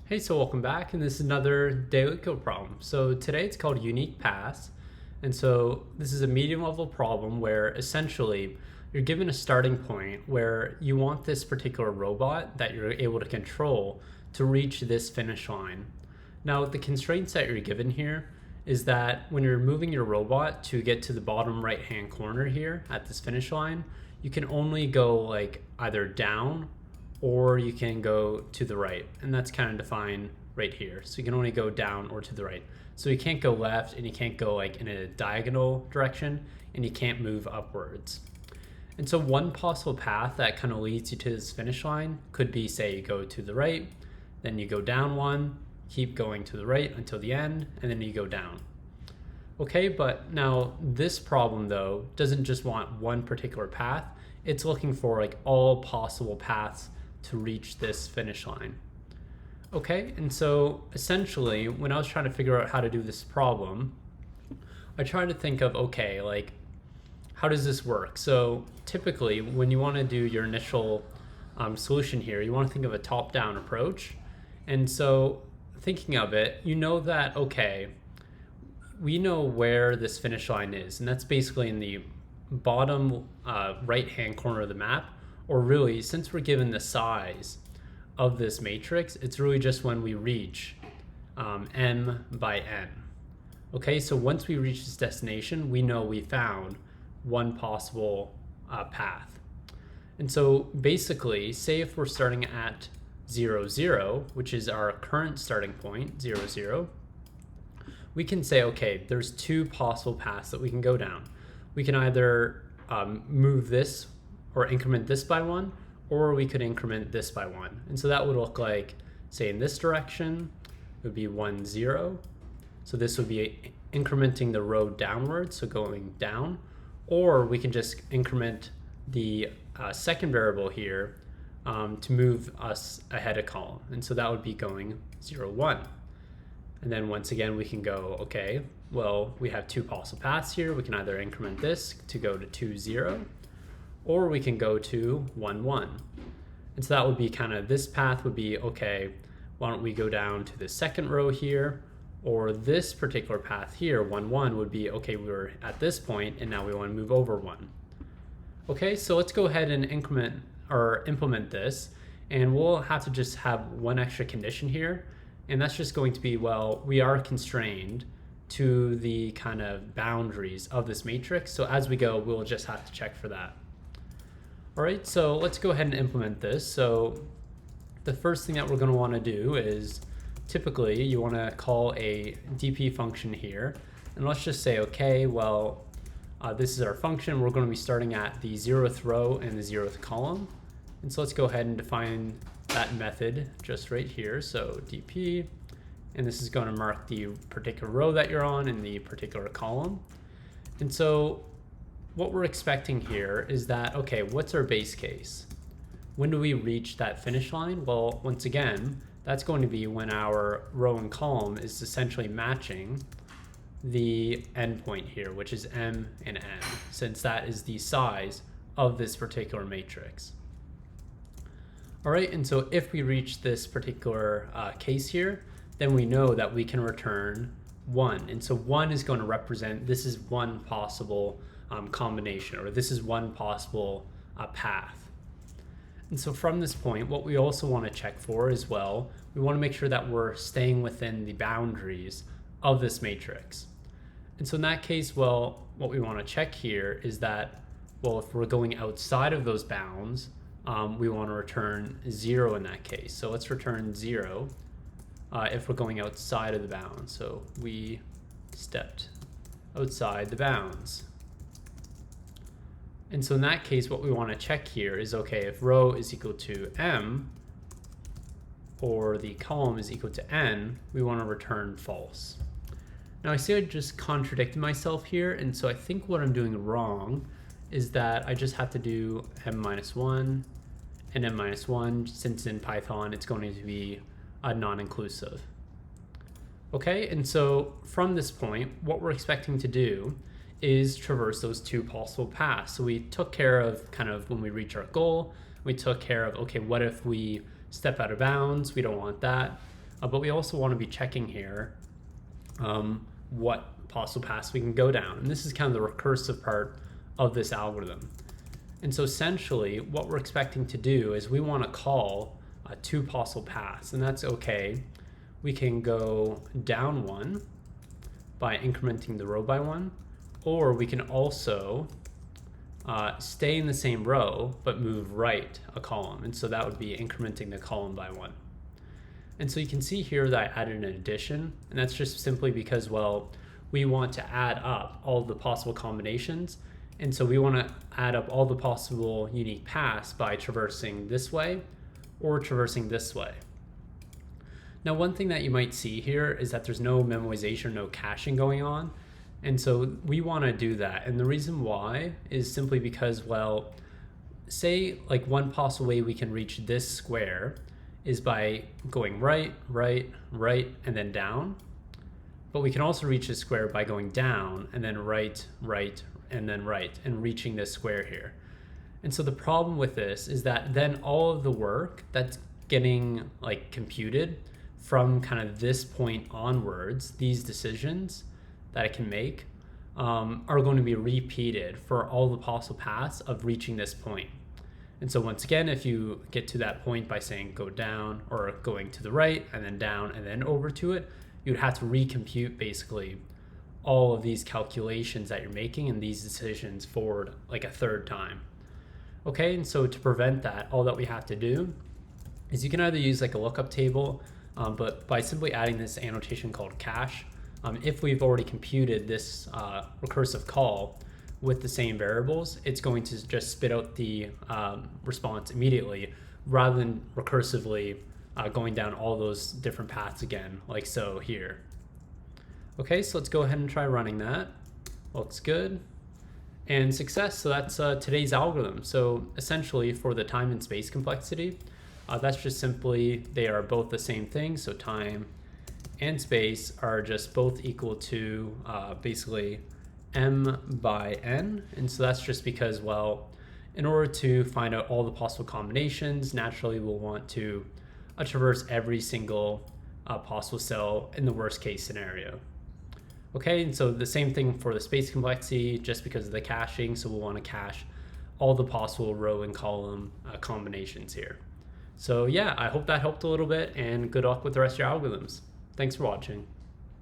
Hey, so welcome back, and this is another daily code problem. So today it's called unique paths, and so this is a medium level problem where essentially you're given a starting point where you want this particular robot that you're able to control to reach this finish line. Now the constraints that you're given here is that when you're moving your robot to get to the bottom right hand corner here at this finish line, you can only go like either down or you can go to the right, and that's kind of defined right here. So you can only go down or to the right. So you can't go left, and you can't go like in a diagonal direction, and you can't move upwards. And so one possible path that kind of leads you to this finish line could be, say, you go to the right, then you go down one, keep going to the right until the end, and then you go down. Okay, but now this problem though doesn't just want one particular path. It's looking for like all possible paths to reach this finish line. Okay, and so essentially when I was trying to figure out how to do this problem, I tried to think of, okay, like how does this work? So typically when you want to do your initial solution here, you want to think of a top-down approach. And so thinking of it, you know that, okay, we know where this finish line is, and that's basically in the bottom right-hand corner of the map. Or really, since we're given the size of this matrix, it's really just when we reach m by n. Okay, so once we reach this destination, we know we found one possible path. And so basically, say if we're starting at 0, 0, which is our current starting point, 0, 0, we can say, okay, there's two possible paths that we can go down. We can either move this or increment this by one, or we could increment this by one. And so that would look like, say in this direction, it would be 1, 0. So this would be incrementing the row downwards, so going down. Or we can just increment the second variable here to move us ahead a column. And so that would be going 0, 1. And then once again, we can go, okay, well, we have two possible paths here. We can either increment this to go to 2, 0, or we can go to 1, 1. And so that would be kind of, this path would be, okay, why don't we go down to the second row here, or this particular path here, 1, 1, would be, okay, we were at this point and now we want to move over 1. Okay, so let's go ahead and increment or implement this, and we'll have to just have one extra condition here, and that's just going to be, well, we are constrained to the kind of boundaries of this matrix, so as we go, we'll just have to check for that. All right, so let's go ahead and implement this. So the first thing that we're going to want to do is typically you want to call a DP function here. And let's just say, okay, well, this is our function. We're going to be starting at the 0th row and the 0th column. And so let's go ahead and define that method just right here. So DP, and this is going to mark the particular row that you're on in the particular column. And so what we're expecting here is that, okay, what's our base case? When do we reach that finish line? Well, once again, that's going to be when our row and column is essentially matching the endpoint here, which is m and n, since that is the size of this particular matrix. All right, and so if we reach this particular case here, then we know that we can return 1. And so 1 is going to represent, this is one possible combination, or this is one possible path. And so from this point, what we also want to check for as well, we want to make sure that we're staying within the boundaries of this matrix. And so in that case, well, what we want to check here is that, well, if we're going outside of those bounds, we want to return 0 in that case. So let's return 0 if we're going outside of the bounds. So we stepped outside the bounds. And so in that case, what we want to check here is, okay, if row is equal to m, or the column is equal to n, we want to return false. Now I see I just contradicted myself here, and so I think what I'm doing wrong is that I just have to do m-1 and m-1, since in Python it's going to be non-inclusive. Okay, and so from this point, what we're expecting to do is traverse those two possible paths. So we took care of kind of when we reach our goal, we took care of, okay, what if we step out of bounds? We don't want that. but we also want to be checking here what possible paths we can go down. And this is kind of the recursive part of this algorithm. And so essentially what we're expecting to do is we want to call two possible paths, and that's okay. We can go down one by incrementing the row by one, or we can also stay in the same row but move right a column, and so that would be incrementing the column by one. And so you can see here that I added an addition, and that's just simply because, well, we want to add up all the possible combinations, and so we want to add up all the possible unique paths by traversing this way or traversing this way. Now, one thing that you might see here is that there's no memoization, no caching going on. And so we want to do that. And the reason why is simply because, well, say like one possible way we can reach this square is by going right, right, right, and then down. But we can also reach this square by going down and then right, right, and then right, and reaching this square here. And so the problem with this is that then all of the work that's getting like computed from kind of this point onwards, these decisions that I can make are going to be repeated for all the possible paths of reaching this point. And so once again, if you get to that point by saying go down or going to the right and then down and then over to it, you'd have to recompute basically all of these calculations that you're making and these decisions forward like a third time. Okay, and so to prevent that, all that we have to do is you can either use like a lookup table, but by simply adding this annotation called cache, if we've already computed this recursive call with the same variables, it's going to just spit out the response immediately rather than recursively going down all those different paths again, like so here. Okay, so let's go ahead and try running that. Looks good. And success, so that's today's algorithm. So essentially for the time and space complexity, that's just simply, they are both the same thing. So time and space are just both equal to basically m by n. And so that's just because, well, in order to find out all the possible combinations, naturally we'll want to traverse every single possible cell in the worst case scenario. Okay, and so the same thing for the space complexity, just because of the caching, so we'll want to cache all the possible row and column combinations here. So yeah, I hope that helped a little bit, and good luck with the rest of your algorithms. Thanks for watching.